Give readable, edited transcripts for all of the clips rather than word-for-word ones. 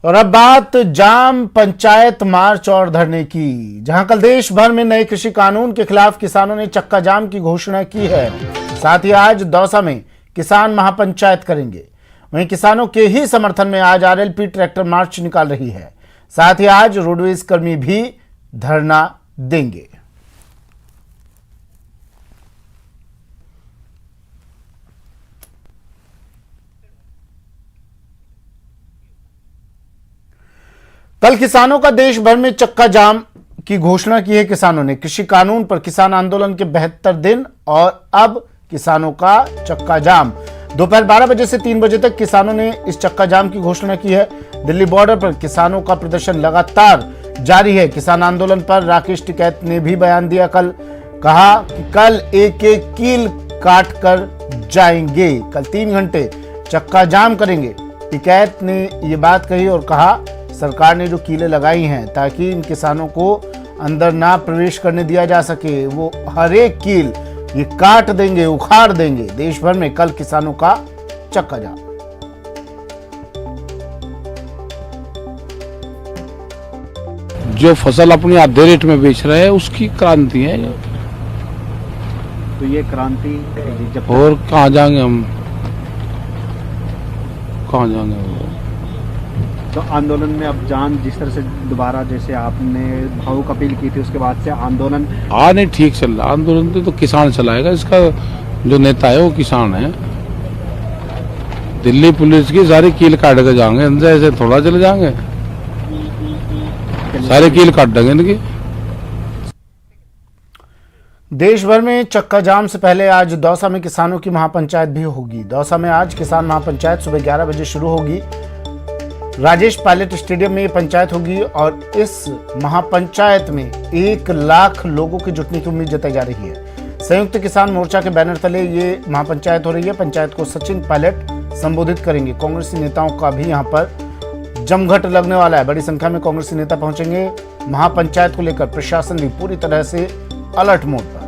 और अब बात जाम पंचायत मार्च और धरने की, जहां कल देश भर में नए कृषि कानून के खिलाफ किसानों ने चक्का जाम की घोषणा की है। साथ ही आज दौसा में किसान महापंचायत करेंगे। वहीं किसानों के ही समर्थन में आज आरएलपी ट्रैक्टर मार्च निकाल रही है। साथ ही आज रोडवेज कर्मी भी धरना देंगे। कल किसानों का देश भर में चक्का जाम की घोषणा की है। किसानों ने कृषि कानून पर किसान आंदोलन के 72 दिन और अब किसानों का चक्का जाम। दोपहर 12 बजे से 3 बजे तक किसानों ने इस चक्का जाम की घोषणा की है। दिल्ली बॉर्डर पर किसानों का प्रदर्शन लगातार जारी है। किसान आंदोलन पर राकेश टिकैत ने भी बयान दिया। कहा कि कल एक एक कील काट कर जाएंगे। कल 3 घंटे चक्का जाम करेंगे। टिकैत ने ये बात कही और कहा सरकार ने जो कीलें लगाई हैं ताकि इन किसानों को अंदर ना प्रवेश करने दिया जा सके, वो हर एक कील ये काट देंगे, उखाड़ देंगे। देश भर में कल किसानों का चक्का जाम। जो फसल अपनी आधे रेट में बेच रहे हैं उसकी क्रांति है। तो ये क्रांति जब और कहाँ जाएंगे हम, कहाँ जाएंगे? तो आंदोलन में अब जान जिस तरह से दोबारा जैसे आपने भावुक अपील की थी उसके बाद से आंदोलन नहीं ठीक चल रहा। आंदोलन तो किसान चलाएगा। इसका जो नेता है वो किसान है। दिल्ली पुलिस की सारी कील काट के जाएंगे, इनसे ऐसे थोड़ा चले जाएंगे। सारे कील काट देंगे इनकी। देश भर में चक्का जाम से पहले आज दौसा में किसानों की महापंचायत भी होगी। दौसा में आज किसान महापंचायत सुबह 11 बजे शुरू होगी। राजेश पायलट स्टेडियम में ये पंचायत होगी और इस महापंचायत में 1 लाख लोगों के जुटने की उम्मीद जताई जा रही है। संयुक्त किसान मोर्चा के बैनर तले ये महापंचायत हो रही है। पंचायत को सचिन पायलट संबोधित करेंगे। कांग्रेसी नेताओं का भी यहां पर जमघट लगने वाला है। बड़ी संख्या में कांग्रेसी नेता पहुंचेंगे। महापंचायत को लेकर प्रशासन भी पूरी तरह से अलर्ट मोड पर।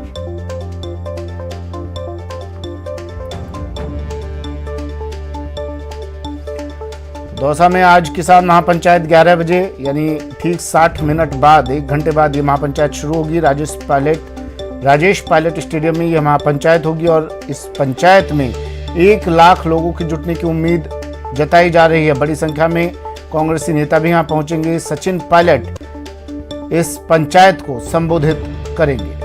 दौसा में आज किसान महापंचायत 11 बजे यानी ठीक 60 मिनट बाद, 1 घंटे बाद ये महापंचायत शुरू होगी। राजेश पायलट स्टेडियम में यह महापंचायत होगी और इस पंचायत में 1 लाख लोगों के जुटने की उम्मीद जताई जा रही है। बड़ी संख्या में कांग्रेसी नेता भी यहां पहुंचेंगे। सचिन पायलट इस पंचायत को संबोधित करेंगे।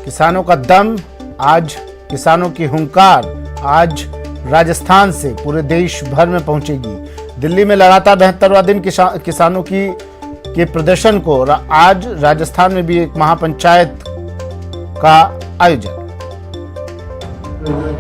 किसानों का दम, आज किसानों की हुंकार आज राजस्थान से पूरे देश भर में पहुंचेगी। दिल्ली में लगातार 72वां दिन किसानों के प्रदर्शन को और आज राजस्थान में भी एक महापंचायत का आयोजन।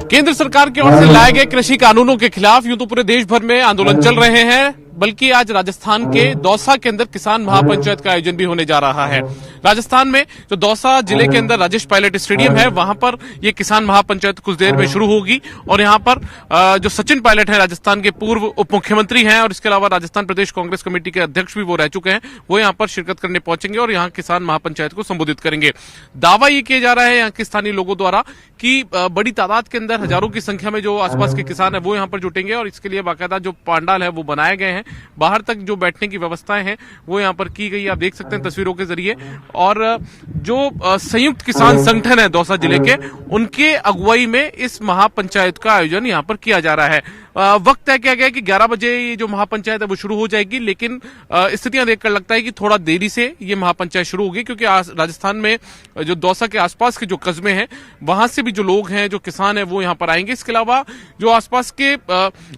केंद्र सरकार की ओर से लाए गए कृषि कानूनों के खिलाफ यूं तो पूरे देश भर में आंदोलन चल रहे हैं, बल्कि आज राजस्थान के दौसा के अंदर किसान महापंचायत का आयोजन भी होने जा रहा है। राजस्थान में जो दौसा जिले के अंदर राजेश पायलट स्टेडियम है, वहां पर ये किसान महापंचायत कुछ देर में शुरू होगी और यहां पर जो सचिन पायलट है, राजस्थान के पूर्व उप मुख्यमंत्री हैं और इसके अलावा राजस्थान प्रदेश कांग्रेस कमेटी के अध्यक्ष भी वो रह चुके हैं, वो यहां पर शिरकत करने पहुंचेंगे और यहां किसान महापंचायत को संबोधित करेंगे। दावा ये किया जा रहा है यहाँ के स्थानीय लोगों द्वारा कि बड़ी तादाद के अंदर, हजारों की संख्या में जो आसपास के किसान है वो यहाँ पर जुटेंगे और इसके लिए बाकायदा जो पांडाल है वो बनाए गए हैं। बाहर तक जो बैठने की व्यवस्थाएं हैं वो यहाँ पर की गई, आप देख सकते हैं तस्वीरों के जरिए। और जो संयुक्त किसान संगठन है दौसा जिले के, उनके अगुवाई में इस महापंचायत का आयोजन यहाँ पर किया जा रहा है। वक्त तय किया गया है कि 11 बजे ये जो महापंचायत है वो शुरू हो जाएगी, लेकिन स्थितियां देखकर लगता है कि थोड़ा देरी से ये महापंचायत शुरू होगी, क्योंकि राजस्थान में जो दौसा के आसपास के जो कस्बे हैं वहां से भी जो लोग हैं, जो किसान हैं, वो यहाँ पर आएंगे। इसके अलावा जो आसपास के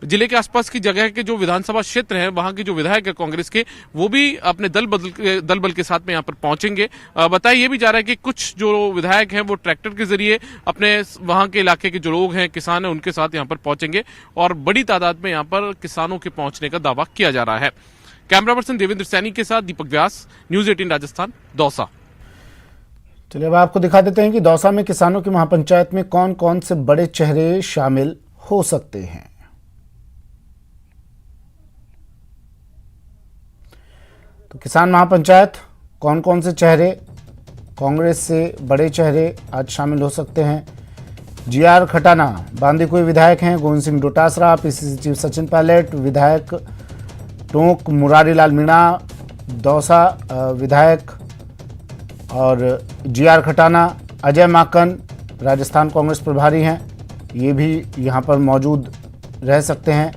जिले के आसपास की जगह के जो विधानसभा क्षेत्र हैं, वहां के जो विधायक है कांग्रेस के, वो भी अपने दल बल के साथ में यहाँ पर पहुंचेंगे। बताया ये भी जा रहा है कि कुछ जो विधायक हैं वो ट्रैक्टर के जरिए अपने वहां के इलाके के जो लोग हैं, किसान हैं, उनके साथ यहाँ पर पहुंचेंगे और बड़ी तादाद में यहां पर किसानों के पहुंचने का दावा किया जा रहा है। कैमरा पर्सन देवेंद्र सैनी के साथ दीपक व्यास, न्यूज़ 18 राजस्थान, दौसा। चलिए अब आपको दिखा देते हैं कि दौसा में किसानों की महापंचायत में कौन कौन से बड़े चेहरे शामिल हो सकते हैं। तो किसान महापंचायत कौन कौन से चेहरे कांग्रेस से बड़े चेहरे आज शामिल हो सकते हैं। जीआर खटाना बांदीकुई विधायक हैं, गोविंद सिंह डोटासरा पीसीसी चीफ सचिन पायलट विधायक, टोंक मुरारी लाल मीणा दौसा विधायक और जीआर खटाना, अजय माकन राजस्थान कांग्रेस प्रभारी हैं, ये भी यहाँ पर मौजूद रह सकते हैं।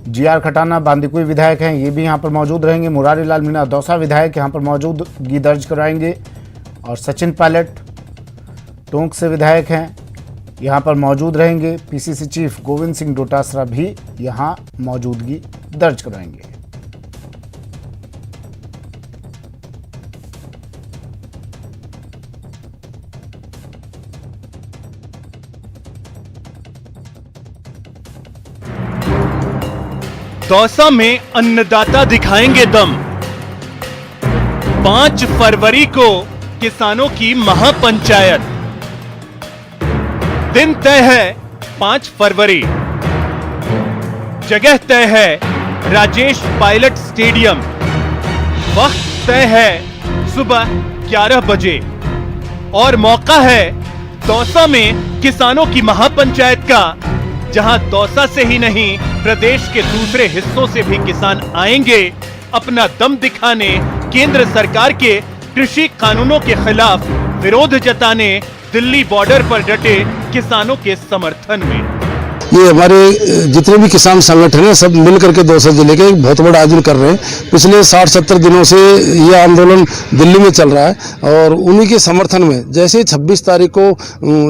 जीआर खटाना बांदीकुई विधायक हैं, ये भी यहाँ पर मौजूद रहेंगे। मुरारी लाल मीणा दौसा विधायक यहाँ पर मौजूदगी दर्ज कराएंगे और सचिन पायलट टोंक से विधायक हैं, यहाँ पर मौजूद रहेंगे। पीसीसी चीफ गोविंद सिंह डोटासरा भी यहाँ मौजूदगी दर्ज कराएंगे। दौसा में अन्नदाता दिखाएंगे दम। 5 फरवरी को किसानों की महापंचायत। दिन तय है 5 फरवरी। जगह तय है राजेश पायलट स्टेडियम। वक्त तय है सुबह 11 बजे और मौका है दौसा में किसानों की महापंचायत का, जहां दौसा से ही नहीं प्रदेश के दूसरे हिस्सों से भी किसान आएंगे अपना दम दिखाने, केंद्र सरकार के कृषि कानूनों के खिलाफ विरोध जताने दिल्ली बॉर्डर पर डटे किसानों के समर्थन में। ये हमारे जितने भी किसान संगठन हैं सब मिलकर के दौसा जिले के एक बहुत बड़ा आयोजन कर रहे हैं। पिछले 60-70 दिनों से ये आंदोलन दिल्ली में चल रहा है और उन्हीं के समर्थन में जैसे 26 तारीख को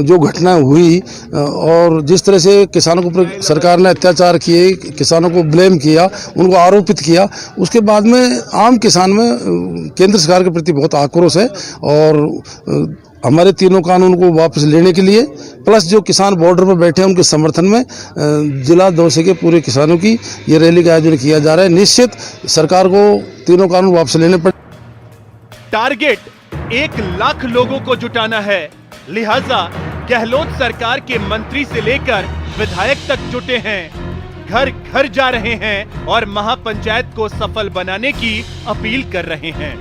जो घटना हुई और जिस तरह से किसानों के ऊपर सरकार ने अत्याचार किए, किसानों को ब्लेम किया, उनको आरोपित किया, उसके बाद में आम किसान में केंद्र सरकार के प्रति बहुत आक्रोश है और हमारे तीनों कानून को वापस लेने के लिए प्लस जो किसान बॉर्डर पर बैठे हैं उनके समर्थन में जिला दौसे के पूरे किसानों की ये रैली का आयोजन किया जा रहा है। निश्चित सरकार को तीनों कानून वापस लेने पर टारगेट 1 लाख लोगों को जुटाना है, लिहाजा गहलोत सरकार के मंत्री से लेकर विधायक तक जुटे हैं, घर घर जा रहे हैं और महापंचायत को सफल बनाने की अपील कर रहे हैं।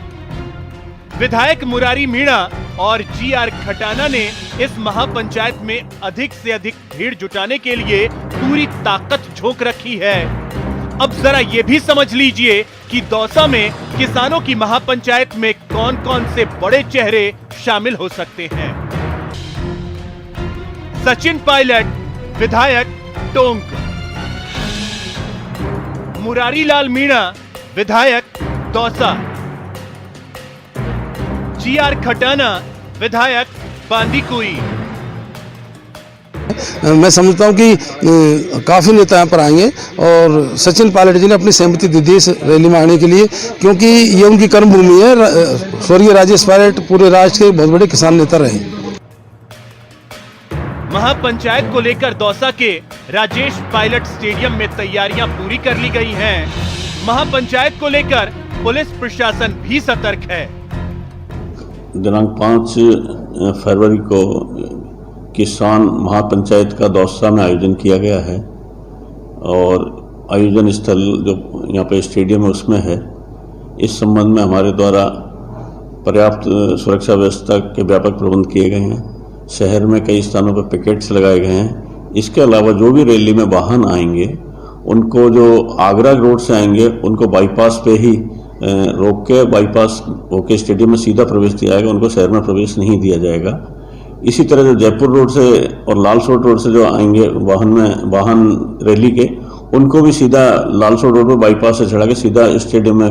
विधायक मुरारी मीणा और जीआर खटाना ने इस महापंचायत में अधिक से अधिक भीड़ जुटाने के लिए पूरी ताकत झोंक रखी है। अब जरा ये भी समझ लीजिए कि दौसा में किसानों की महापंचायत में कौन कौन से बड़े चेहरे शामिल हो सकते हैं। सचिन पायलट विधायक टोंक, मुरारी लाल मीणा विधायक दौसा, जीआर खटाना विधायक बांदीकुई। मैं समझता हूं कि काफी नेता यहाँ पर आएंगे और सचिन पायलट जी ने अपनी सहमति दी थी इस रैली में आने के लिए, क्योंकि ये उनकी कर्मभूमि है। स्वर्गीय राजेश पायलट पूरे राज्य के बहुत बड़े किसान नेता रहे। महापंचायत को लेकर दौसा के राजेश पायलट स्टेडियम में तैयारियां पूरी कर ली गई हैं। महापंचायत को लेकर पुलिस प्रशासन भी सतर्क है। दिनांक 5 फरवरी को किसान महापंचायत का दौसा में आयोजन किया गया है और आयोजन स्थल जो यहाँ पे स्टेडियम है उसमें है। इस संबंध में हमारे द्वारा पर्याप्त सुरक्षा व्यवस्था के व्यापक प्रबंध किए गए हैं। शहर में कई स्थानों पर पिकेट्स लगाए गए हैं। इसके अलावा जो भी रैली में वाहन आएंगे उनको, जो आगरा रोड से आएंगे उनको बाईपास पे ही रोक के बाईपास होके स्टेडियम में सीधा प्रवेश दिया जाएगा, उनको शहर में प्रवेश नहीं दिया जाएगा। इसी तरह जो जयपुर रोड से और लालसोट रोड से जो आएंगे वाहन रैली के, उनको भी सीधा लालसोट रोड पर बाईपास से चढ़ा के सीधा स्टेडियम में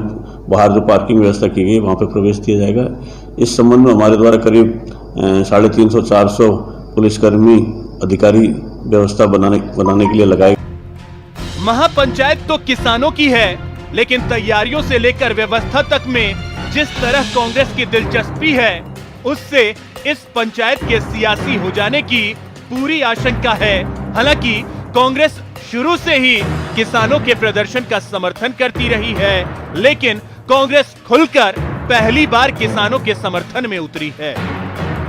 बाहर जो पार्किंग व्यवस्था की गई वहाँ पे प्रवेश दिया जाएगा। इस संबंध में हमारे द्वारा करीब 350-400 पुलिसकर्मी अधिकारी व्यवस्था बनाने के लिए लगाए। महापंचायत तो किसानों की है, लेकिन तैयारियों से लेकर व्यवस्था तक में जिस तरह कांग्रेस की दिलचस्पी है, उससे इस पंचायत के सियासी हो जाने की पूरी आशंका है। हालांकि कांग्रेस शुरू से ही किसानों के प्रदर्शन का समर्थन करती रही है, लेकिन कांग्रेस खुलकर पहली बार किसानों के समर्थन में उतरी है।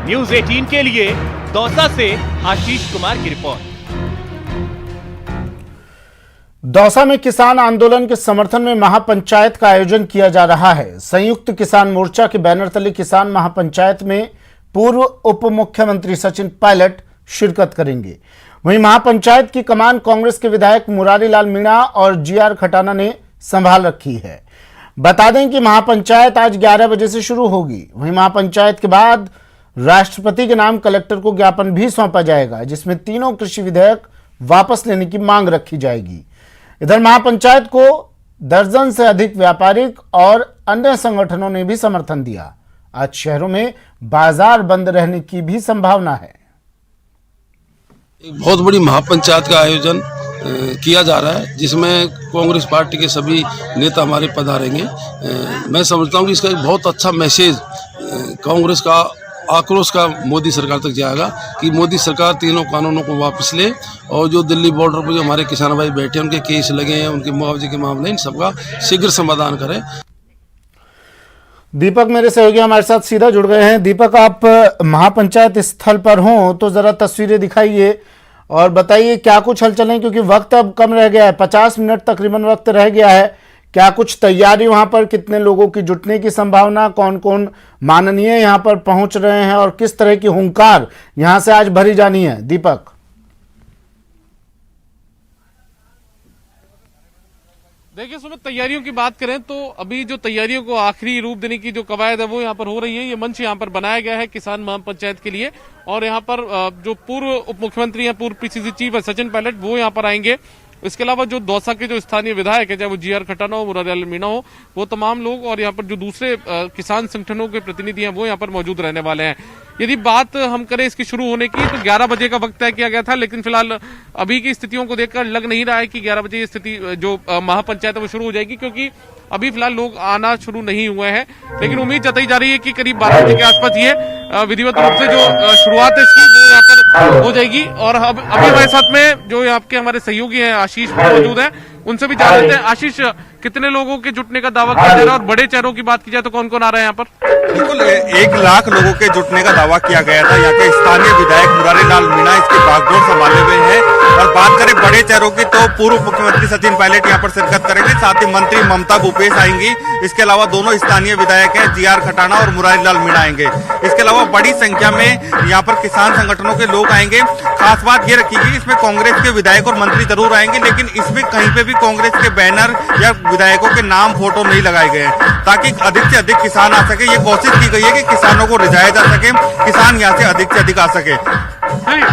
न्यूज़ 18 के लिए दौसा से आशीष कुमार की रिपोर्ट। दौसा में किसान आंदोलन के समर्थन में महापंचायत का आयोजन किया जा रहा है। संयुक्त किसान मोर्चा के बैनर तले किसान महापंचायत में पूर्व उप मुख्यमंत्री सचिन पायलट शिरकत करेंगे। वहीं महापंचायत की कमान कांग्रेस के विधायक मुरारी लाल मीणा और जीआर खटाना ने संभाल रखी है। बता दें कि महापंचायत आज 11 बजे से शुरू होगी। वहीं महापंचायत के बाद राष्ट्रपति के नाम कलेक्टर को ज्ञापन भी सौंपा जाएगा, जिसमें तीनों कृषि विधेयक वापस लेने की मांग रखी जाएगी। इधर महापंचायत को दर्जन से अधिक व्यापारिक और अन्य संगठनों ने भी समर्थन दिया। आज शहरों में बाजार बंद रहने की भी संभावना है। एक बहुत बड़ी महापंचायत का आयोजन किया जा रहा है, जिसमें कांग्रेस पार्टी के सभी नेता हमारे पधारेंगे। मैं समझता हूँ कि इसका एक बहुत अच्छा मैसेज कांग्रेस का आक्रोश का मोदी सरकार तक जाएगा कि मोदी सरकार तीनों कानूनों को वापस ले और जो दिल्ली बॉर्डर पर जो हमारे किसान भाई बैठे हैं, उनके केस लगे हैं, उनके मुआवजे के मामले, इन सबका शीघ्र समाधान करें। दीपक मेरे सहयोगी हमारे साथ सीधा जुड़ गए हैं। दीपक, आप महापंचायत स्थल पर हो तो जरा तस्वीरें दिखाइए और बताइए क्या कुछ हलचल है, क्योंकि वक्त अब कम रह गया है, 50 मिनट तकरीबन वक्त रह गया है। क्या कुछ तैयारी वहां पर, कितने लोगों की जुटने की संभावना, कौन कौन माननीय यहां पर पहुंच रहे हैं और किस तरह की हुंकार यहां से आज भरी जानी है? दीपक। देखिए सुमित, तैयारियों की बात करें तो अभी जो तैयारियों को आखिरी रूप देने की जो कवायद है वो यहाँ पर हो रही है। ये मंच यहाँ पर बनाया गया है किसान महापंचायत के लिए, और यहाँ पर जो पूर्व उप मुख्यमंत्री हैं, पूर्व पीसीसी चीफ है सचिन पायलट, वो यहाँ पर आएंगे। इसके अलावा जो दौसा के जो स्थानीय विधायक है, चाहे वो जीआर खटाना हो, मुरारी लाल मीणा हो, वो तमाम लोग, और यहाँ पर जो दूसरे किसान संगठनों के प्रतिनिधि हैं वो यहाँ पर मौजूद रहने वाले हैं। यदि बात हम करें इसकी शुरू होने की तो 11 बजे का वक्त तय किया गया था, लेकिन फिलहाल अभी की स्थितियों को देखकर लग नहीं रहा है कि 11 बजे ये स्थिति जो महापंचायत है वो शुरू हो जाएगी, क्योंकि अभी फिलहाल लोग आना शुरू नहीं हुए हैं। लेकिन उम्मीद जताई जा रही है कि करीब 12 बजे के आसपास ये विधिवत रूप से जो शुरुआत है इसकी वो यहाँ पर हो जाएगी। और अभी हमारे साथ में जो आपके हमारे सहयोगी हैं आशीष मौजूद है, उनसे भी जान लेते हैं। आशीष, कितने लोगों के जुटने का दावा किया जा रहा है, और बड़े चेहरों की बात की जाए तो कौन कौन आ रहा है यहाँ पर? बिल्कुल 1 लाख लोगों के जुटने का दावा किया गया था। यहाँ के स्थानीय विधायक मुरारी लाल मीणा इसकी बागडोर संभाले हुए हैं। और बात करें बड़े चेहरों की तो पूर्व मुख्यमंत्री सचिन पायलट यहाँ पर शिरकत करेंगे, साथ ही मंत्री ममता भूपेश आएंगी। इसके अलावा दोनों स्थानीय विधायक हैं जीआर खटाना और मुरारी लाल मीणा आएंगे। इसके अलावा बड़ी संख्या में यहाँ पर किसान संगठनों के लोग आएंगे। खास बात ये रखी गई, इसमें कांग्रेस के विधायक और मंत्री जरूर आएंगे, लेकिन इसमें कहीं पे भी कांग्रेस के बैनर या विधायकों के नाम फोटो नहीं लगाए गए हैं, ताकि अधिक से अधिक किसान आ सके। ये कोशिश की गई है कि किसानों को रिझाया जा सके, किसान यहाँ से अधिक आ सके।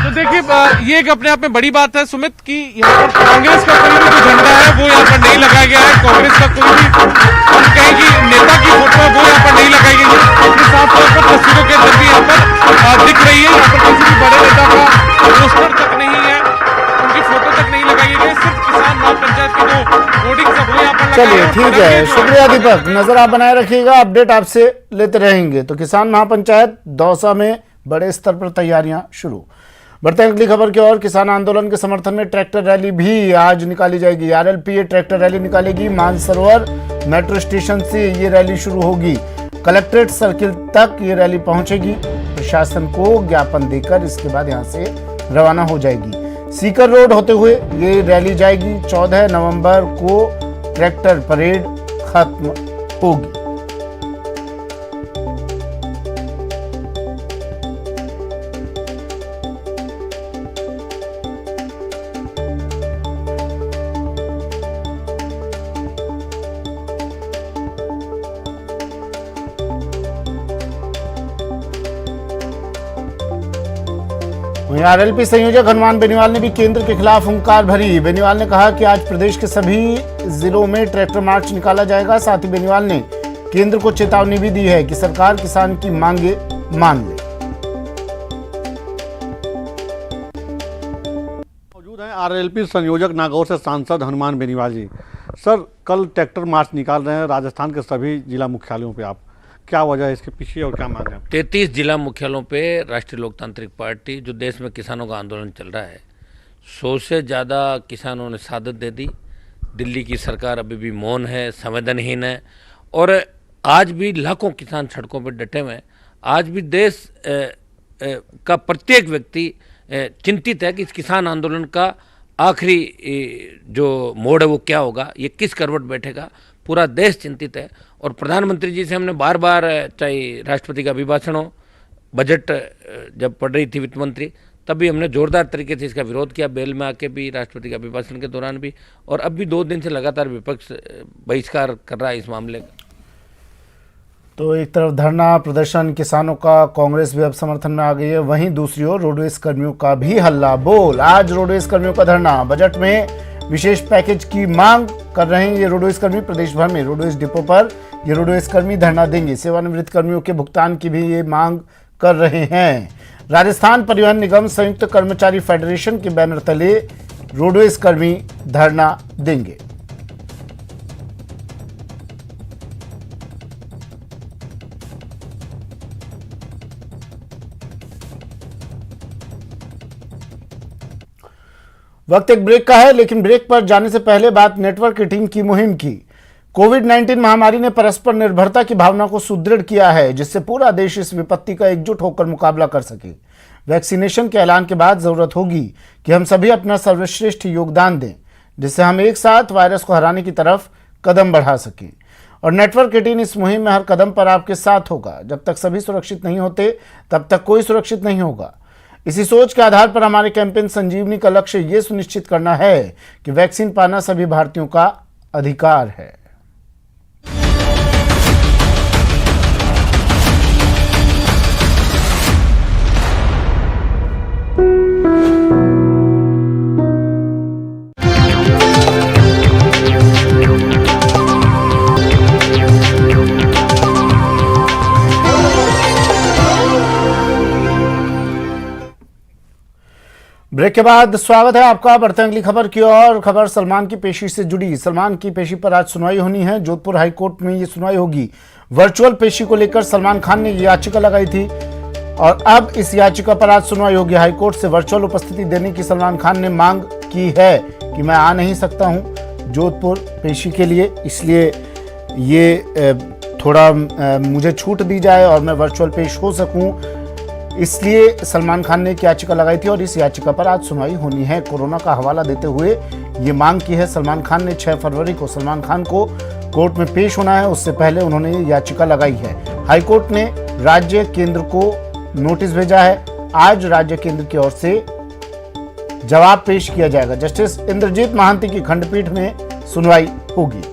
तो देखिए ये एक अपने आप में बड़ी बात है सुमित कि यहाँ पर कांग्रेस का कोई भी जो झंडा है वो यहाँ पर नहीं लगाया गया है। कांग्रेस का कोई भी हम कहें कि नेता की फोटो है वो यहाँ पर नहीं लगाई गई है। अपने साफ तौर पर तस्वीरों के अंदर भी यहाँ पर दिख रही है। यहाँ पर किसी भी बड़े नेता का पोस्टर तक नहीं है, उनकी फोटो तक नहीं लगाई गई है। सिर्फ किसान महापंचायत की जो होर्डिंग्स है वो यहाँ पर। चलिए ठीक है, शुक्रिया दीपक, नजर आप बनाए रखिएगा, अपडेट आपसे लेते रहेंगे। तो किसान महापंचायत दौसा में बड़े स्तर पर तैयारियां शुरू। बढ़ते हैं अगली खबर की ओर। किसान आंदोलन के समर्थन में ट्रैक्टर रैली भी आज निकाली जाएगी। आरएलपी ट्रैक्टर रैली निकालेगी। मानसरोवर मेट्रो स्टेशन से ये रैली शुरू होगी, कलेक्ट्रेट सर्किल तक ये रैली पहुंचेगी। प्रशासन को ज्ञापन देकर इसके बाद यहां से रवाना हो जाएगी। सीकर रोड होते हुए ये रैली जाएगी। 14 नवंबर को ट्रैक्टर परेड खत्म होगी। वहीं आरएलपी संयोजक हनुमान बेनीवाल ने भी केंद्र के खिलाफ हुंकार भरी। बेनीवाल ने कहा कि आज प्रदेश के सभी जिलों में ट्रैक्टर मार्च निकाला जाएगा। साथ ही बेनीवाल ने केंद्र को चेतावनी भी दी है कि सरकार किसान की मांगे मान ले। मौजूद हैं आरएलपी संयोजक नागौर से सांसद हनुमान बेनीवाल जी। सर, कल ट्रैक्टर मार्च निकाल रहे हैं राजस्थान के सभी जिला मुख्यालयों पे, आप क्या वजह है इसके पीछे और क्या मांग है? 33 जिला मुख्यालयों पे राष्ट्रीय लोकतांत्रिक पार्टी, जो देश में किसानों का आंदोलन चल रहा है, 100 से ज़्यादा किसानों ने शहादत दे दी। दिल्ली की सरकार अभी भी मौन है, संवेदनहीन है, और आज भी लाखों किसान सड़कों पर डटे हुए हैं। आज भी देश का प्रत्येक व्यक्ति चिंतित है कि इस किसान आंदोलन का आखिरी जो मोड़ है वो क्या होगा, ये किस करवट बैठेगा, पूरा देश चिंतित है। और प्रधानमंत्री जी से हमने बार बार, चाहे राष्ट्रपति का अभिभाषण हो, बजट जब पढ़ रही थी वित्त मंत्री, तब भी हमने जोरदार तरीके से इसका विरोध किया, बेल में आके भी, राष्ट्रपति के अभिभाषण के दौरान भी, और अब भी 2 दिन से लगातार विपक्ष बहिष्कार कर रहा है इस मामले का। तो एक तरफ धरना प्रदर्शन किसानों का, कांग्रेस भी अब समर्थन में आ गई है, वहीं दूसरी ओर रोडवेज कर्मियों का भी हल्ला बोल। आज रोडवेज कर्मियों का धरना, बजट में विशेष पैकेज की मांग कर रहे हैं ये रोडवेज कर्मी। प्रदेश भर में रोडवेज डिपो पर ये रोडवेज कर्मी धरना देंगे। सेवानिवृत्त कर्मियों के भुगतान की भी ये मांग कर रहे हैं। राजस्थान परिवहन निगम संयुक्त कर्मचारी फेडरेशन के बैनर तले रोडवेज कर्मी धरना देंगे। वक्त एक ब्रेक का है, लेकिन ब्रेक पर जाने से पहले बात नेटवर्क ईटिंग की मुहिम की। कोविड-19 महामारी ने परस्पर निर्भरता की भावना को सुदृढ़ किया है, जिससे पूरा देश इस विपत्ति का एकजुट होकर मुकाबला कर सके। वैक्सीनेशन के ऐलान के बाद जरूरत होगी कि हम सभी अपना सर्वश्रेष्ठ योगदान दें, जिससे हम एक साथ वायरस को हराने की तरफ कदम बढ़ा सकें। और नेटवर्क ईटिंग इस मुहिम में हर कदम पर आपके साथ होगा। जब तक सभी सुरक्षित नहीं होते, तब तक कोई सुरक्षित नहीं होगा। इसी सोच के आधार पर हमारे कैंपेन संजीवनी का लक्ष्य ये सुनिश्चित करना है कि वैक्सीन पाना सभी भारतीयों का अधिकार है। ब्रेक के बाद स्वागत है आपका। बढ़ते हैं अगली खबर की ओर। खबर सलमान की पेशी से जुड़ी। सलमान की पेशी पर आज सुनवाई होनी है। जोधपुर हाईकोर्ट में ये सुनवाई होगी। वर्चुअल पेशी को लेकर सलमान खान ने याचिका लगाई थी और अब इस याचिका पर आज सुनवाई होगी। हाईकोर्ट से वर्चुअल उपस्थिति देने की सलमान खान ने मांग की है कि मैं आ नहीं सकता हूं जोधपुर पेशी के लिए, इसलिए ये थोड़ा मुझे छूट दी जाए और मैं वर्चुअल पेश हो सकूं, इसलिए सलमान खान ने एक याचिका लगाई थी और इस याचिका पर आज सुनवाई होनी है। कोरोना का हवाला देते हुए ये मांग की है सलमान खान ने। 6 फरवरी को सलमान खान को कोर्ट में पेश होना है, उससे पहले उन्होंने ये याचिका लगाई है। हाईकोर्ट ने राज्य केंद्र को नोटिस भेजा है। आज राज्य केंद्र की ओर से जवाब पेश किया जाएगा। जस्टिस इंद्रजीत महांती की खंडपीठ में सुनवाई होगी।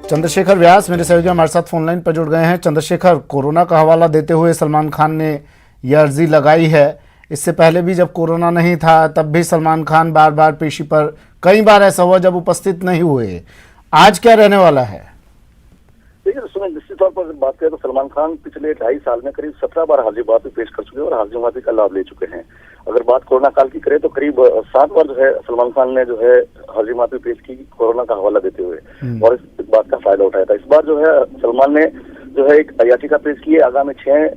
चंद्रशेखर व्यास मेरे सहयोगी हमारे साथ फोन लाइन पर जुड़ गए हैं। चंद्रशेखर, कोरोना का हवाला देते हुए सलमान खान ने यह अर्जी लगाई है। इससे पहले भी जब कोरोना नहीं था तब भी सलमान खान बार बार पेशी पर, कई बार ऐसा हुआ जब उपस्थित नहीं हुए। आज क्या रहने वाला है? देखिए सुनिए, निश्चित तौर पर बात करें तो सलमान खान पिछले 2.5 साल में करीब 17 बार हाजिर बात पेश कर चुके हैं और हाजिर बात का लाभ ले चुके हैं। अगर बात कोरोना काल की करें तो करीब 7 बार जो है सलमान खान ने जो है हाजिर बात पेश की कोरोना का हवाला देते हुए और इस बात का फायदा उठाया था। इस बार जो है सलमान ने जो है एक याचिका पेश की है। आगामी 6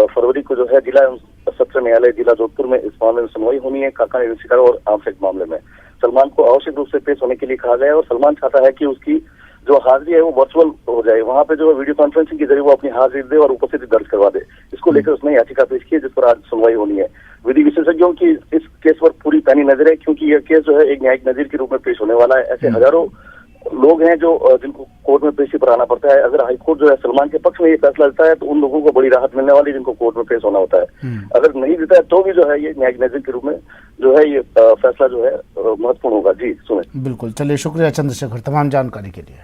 फरवरी को जो है जिला सत्र न्यायालय जिला जोधपुर में इस मामले में सुनवाई होनी है, काका शिकार और आमसेक मामले में। सलमान को आवश्यक रूप से पेश होने के लिए कहा गया है और सलमान चाहता है कि उसकी जो हाजिरी है वो वर्चुअल हो जाए, वहां पे जो वीडियो कॉन्फ्रेंसिंग के जरिए वो अपनी हाजिरी दे और उपस्थिति दर्ज करवा दे। इसको लेकर उसने याचिका पेश की है जिस पर आज सुनवाई होनी है। विधि विशेषज्ञों की इस केस पर पूरी पैनी नजर है क्योंकि यह केस जो है एक न्यायिक नजीर के रूप में पेश होने वाला है। ऐसे हजारों लोग हैं जो जिनको कोर्ट में पेशी पर आना पड़ता है। अगर हाईकोर्ट जो है सलमान के पक्ष में ये फैसला देता है तो उन लोगों को बड़ी राहत मिलने वाली जिनको कोर्ट में पेश होना होता है। अगर नहीं देता है तो भी जो है ये न्यायिक नजीर के रूप में जो है ये फैसला जो है महत्वपूर्ण होगा। जी सुने। बिल्कुल, चलिए शुक्रिया चंद्रशेखर तमाम जानकारी के लिए।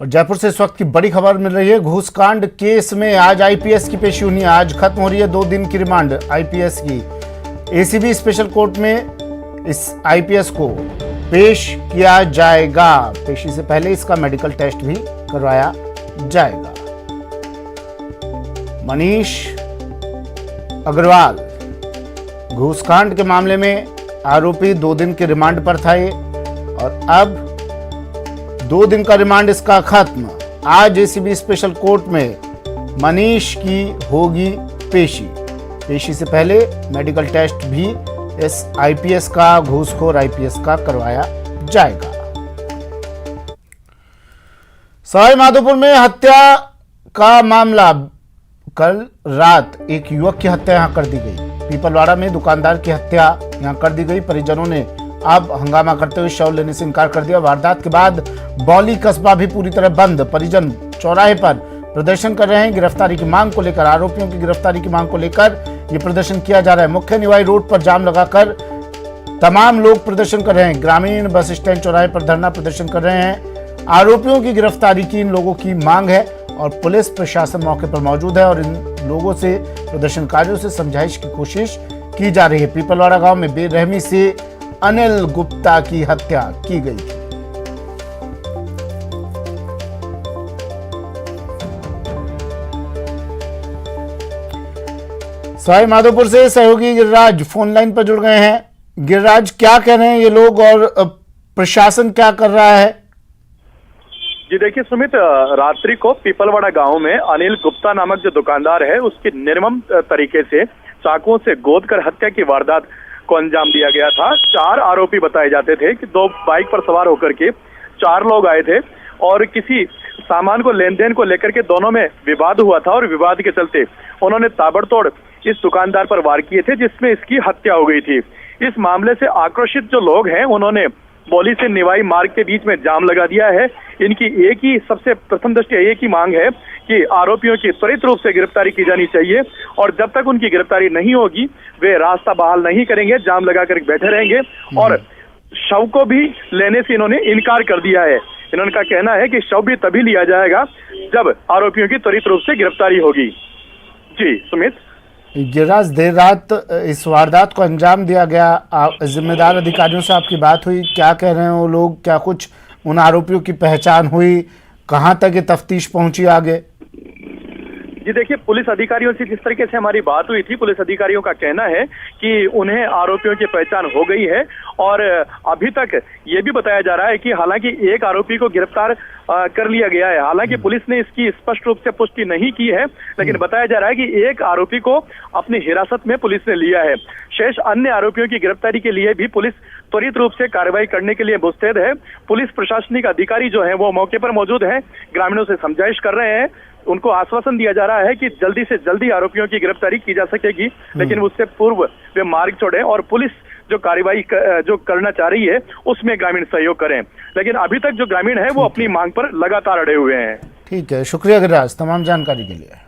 और जयपुर से इस वक्त की बड़ी खबर मिल रही है। घूसकांड केस में आज आईपीएस की पेशी होनी है। आज खत्म हो रही है 2 दिन की रिमांड आईपीएस की। एसीबी स्पेशल कोर्ट में इस आईपीएस को पेश किया जाएगा। पेशी से पहले इसका मेडिकल टेस्ट भी करवाया जाएगा। मनीष अग्रवाल घूसकांड के मामले में आरोपी 2 दिन के रिमांड पर था ये और अब 2 दिन का रिमांड इसका खत्म। आज एसीबी स्पेशल कोर्ट में मनीष की होगी पेशी। पेशी से पहले मेडिकल टेस्ट भी इस आईपीएस का, घूसखोर आईपीएस का करवाया जाएगा। सवाई माधोपुर में हत्या का मामला कल रात एक युवक की हत्या यहां कर दी गई। पीपलवाड़ा में दुकानदार की हत्या यहां कर दी गई। परिजनों ने अब हंगामा करते हुए शव लेने से इनकार कर दिया। वारदात के बाद बौली कस्बा भी पूरी तरह बंद। परिजन चौराहे पर प्रदर्शन कर रहे हैं। गिरफ्तारी की मांग को लेकर, आरोपियों की गिरफ्तारी की मांग को लेकर यह प्रदर्शन किया जा रहा है। मुख्य निवाई रोड पर जाम लगाकर तमाम लोग प्रदर्शन कर रहे हैं। ग्रामीण बस स्टैंड चौराहे पर धरना प्रदर्शन कर रहे हैं। आरोपियों की गिरफ्तारी की इन लोगों की मांग है और पुलिस प्रशासन मौके पर मौजूद है और इन लोगों से, प्रदर्शनकारियों से समझाइश की कोशिश की जा रही है। पीपलवाड़ा गांव में बेरहमी से अनिल गुप्ता की हत्या की गई थी। सवाई माधोपुर से सहयोगी गिरिराज फोन लाइन पर जुड़ गए हैं। गिरिराज, क्या कह रहे हैं ये लोग और प्रशासन क्या कर रहा है? जी देखिए सुमित, रात्रि को पीपलवाड़ा गांव में अनिल गुप्ता नामक जो दुकानदार है उसकी निर्मम तरीके से चाकुओं से गोद कर हत्या की वारदात को अंजाम दिया गया था। 4 आरोपी बताए जाते थे कि 2 बाइक पर सवार होकर के 4 लोग आए थे और किसी सामान को लेन देन को लेकर के दोनों में विवाद हुआ था और विवाद के चलते उन्होंने ताबड़तोड़ इस दुकानदार पर वार किए थे, जिसमें इसकी हत्या हो गई थी। इस मामले से आक्रोशित जो लोग हैं उन्होंने बौली से निवाई मार्ग के बीच में जाम लगा दिया है। इनकी एक ही, सबसे प्रथम दृष्टया एक ही मांग है कि आरोपियों की त्वरित रूप से गिरफ्तारी की जानी चाहिए और जब तक उनकी गिरफ्तारी नहीं होगी वे रास्ता बहाल नहीं करेंगे, जाम लगाकर बैठे रहेंगे और शव को भी लेने से इन्होंने इनकार कर दिया है। इन्होंने का कहना है कि शव भी तभी लिया जाएगा जब आरोपियों की त्वरित रूप से गिरफ्तारी होगी। जी सुमित। गिरिराज, देर रात इस वारदात को अंजाम दिया गया। जिम्मेदार अधिकारियों से आपकी बात हुई, क्या कह रहे हैं वो लोग? क्या कुछ उन आरोपियों की पहचान हुई? कहां तक ये तफ्तीश पहुंची आगे? जी देखिए, पुलिस अधिकारियों से जिस तरीके से हमारी बात हुई थी, पुलिस अधिकारियों का कहना है कि उन्हें आरोपियों की पहचान हो गई है और अभी तक ये भी बताया जा रहा है कि हालांकि एक आरोपी को गिरफ्तार कर लिया गया है। हालांकि पुलिस ने इसकी स्पष्ट रूप से पुष्टि नहीं की है, लेकिन बताया जा रहा है कि एक आरोपी को अपनी हिरासत में पुलिस ने लिया है। शेष अन्य आरोपियों की गिरफ्तारी के लिए भी पुलिस त्वरित रूप से कार्रवाई करने के लिए मुस्तैद है। पुलिस प्रशासनिक अधिकारी जो है वो मौके पर मौजूद है, ग्रामीणों से समझाइश कर रहे हैं। उनको आश्वासन दिया जा रहा है कि जल्दी से जल्दी आरोपियों की गिरफ्तारी की जा सकेगी, लेकिन उससे पूर्व वे मार्ग छोड़ें और पुलिस जो कार्रवाई जो करना चाह रही है उसमें ग्रामीण सहयोग करें। लेकिन अभी तक जो ग्रामीण है वो अपनी मांग पर लगातार अड़े हुए हैं। ठीक है, शुक्रिया गिरिराज तमाम जानकारी के लिए।